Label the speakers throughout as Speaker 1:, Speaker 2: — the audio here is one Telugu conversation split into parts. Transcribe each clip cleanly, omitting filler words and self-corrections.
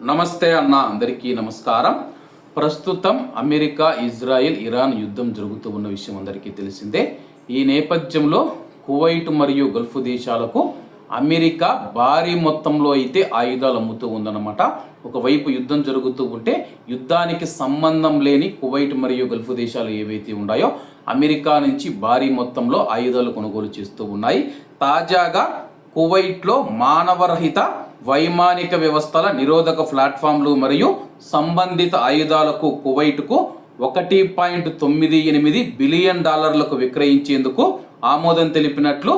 Speaker 1: నమస్తే అన్న, అందరికీ నమస్కారం. ప్రస్తుతం అమెరికా, ఇజ్రాయెల్, ఇరాన్ యుద్ధం జరుగుతూ ఉన్న విషయం అందరికీ తెలిసిందే. ఈ నేపథ్యంలో కువైట్ మరియు గల్ఫ్ దేశాలకు అమెరికా భారీ మొత్తంలో అయితే ఆయుధాలు అమ్ముతూ ఉందన్నమాట. ఒకవైపు యుద్ధం జరుగుతూ ఉంటే యుద్ధానికి సంబంధం లేని కువైట్ మరియు గల్ఫ్ దేశాలు ఏవైతే ఉన్నాయో అమెరికా నుంచి భారీ మొత్తంలో ఆయుధాలు కొనుగోలు చేస్తూ ఉన్నాయి. తాజాగా కువైట్లో మానవరహిత వైమానిక వ్యవస్థల నిరోధక ప్లాట్ఫామ్లు మరియు సంబంధిత ఆయుధాలకు కువైట్కు $1.98 బిలియన్ విక్రయించేందుకు ఆమోదం తెలిపినట్లు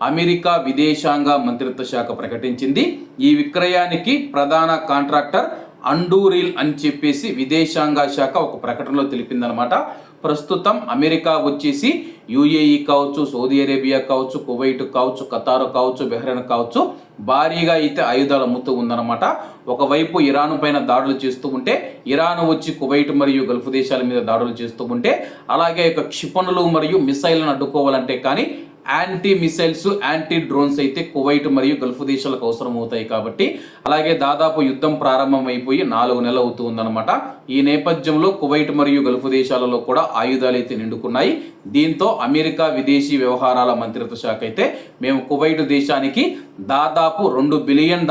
Speaker 1: అమెరికా విదేశాంగ మంత్రిత్వ శాఖ ప్రకటించింది. ఈ విక్రయానికి ప్రధాన కాంట్రాక్టర్ అండూరిల్ అని చెప్పేసి విదేశాంగ శాఖ ఒక ప్రకటనలో తెలిపిందనమాట. ప్రస్తుతం అమెరికా వచ్చేసి యుఏఈ కావచ్చు, సౌదీ అరేబియా కావచ్చు, కువైట్ కావచ్చు, ఖతార్ కావచ్చు, బెహ్రెన్ కావచ్చు భారీగా అయితే ఆయుధాలు అమ్ముతూ ఉందన్నమాట. ఒకవైపు ఇరాన్ పైన దాడులు చేస్తూ ఉంటే ఇరాన్ వచ్చి కువైట్ మరియు గల్ఫ్ దేశాల మీద దాడులు చేస్తూ ఉంటే అలాగే క్షిపణులు మరియు మిసైల్ను అడ్డుకోవాలంటే కానీ యాంటీ మిసైల్స్, యాంటీ డ్రోన్స్ అయితే కువైట్ మరియు గల్ఫ్ దేశాలకు అవసరం అవుతాయి కాబట్టి అలాగే దాదాపు యుద్ధం ప్రారంభమైపోయి 4 నెలలు అవుతూ ఉందన్నమాట. ఈ నేపథ్యంలో కువైట్ మరియు గల్ఫ్ దేశాలలో కూడా ఆయుధాలు అయితే నిండుకున్నాయి. దీంతో అమెరికా విదేశీ వ్యవహారాల మంత్రిత్వ శాఖ అయితే మేము కువైట్ దేశానికి దాదాపు $2 బిలియన్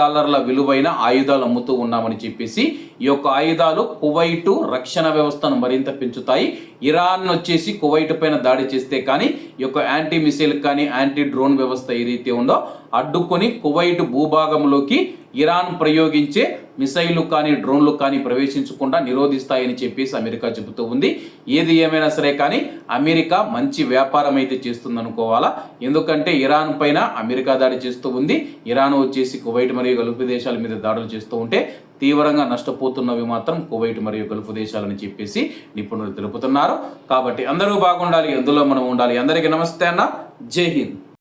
Speaker 1: విలువైన ఆయుధాలు అమ్ముతూ ఉన్నామని చెప్పేసి ఈ యొక్క ఆయుధాలు కువైట్ రక్షణ వ్యవస్థను మరింత పెంచుతాయి. ఇరాన్ వచ్చేసి కువైట్ పైన దాడి చేస్తే కానీ ఈ యొక్క యాంటీ మిసైల్ కానీ యాంటీ డ్రోన్ వ్యవస్థ ఏదైతే ఉందో అడ్డుకొని కువైట్ భూభాగంలోకి ఇరాన్ ప్రయోగించే మిసైలు కానీ డ్రోన్లు కానీ ప్రవేశించకుండా నిరోధిస్తాయని చెప్పేసి అమెరికా చెబుతూ ఉంది. ఏది ఏమైనా సరే కానీ అమెరికా మంచి వ్యాపారం అయితే చేస్తుందనుకోవాలా. ఎందుకంటే ఇరాన్ పైన అమెరికా దాడి చేస్తూ ఉంది, ఇరాన్ వచ్చేసి కువైట్ మరియు గల్ఫ్ దేశాల మీద దాడులు చేస్తూ ఉంటే తీవ్రంగా నష్టపోతున్నవి మాత్రం కువైట్ మరియు గల్ఫ్ దేశాలని చెప్పేసి నిపుణులు తెలుపుతున్నారు. కాబట్టి అందరూ బాగుండాలి, అందులో మనం ఉండాలి. అందరికీ నమస్తే అన్న, జై హింద్.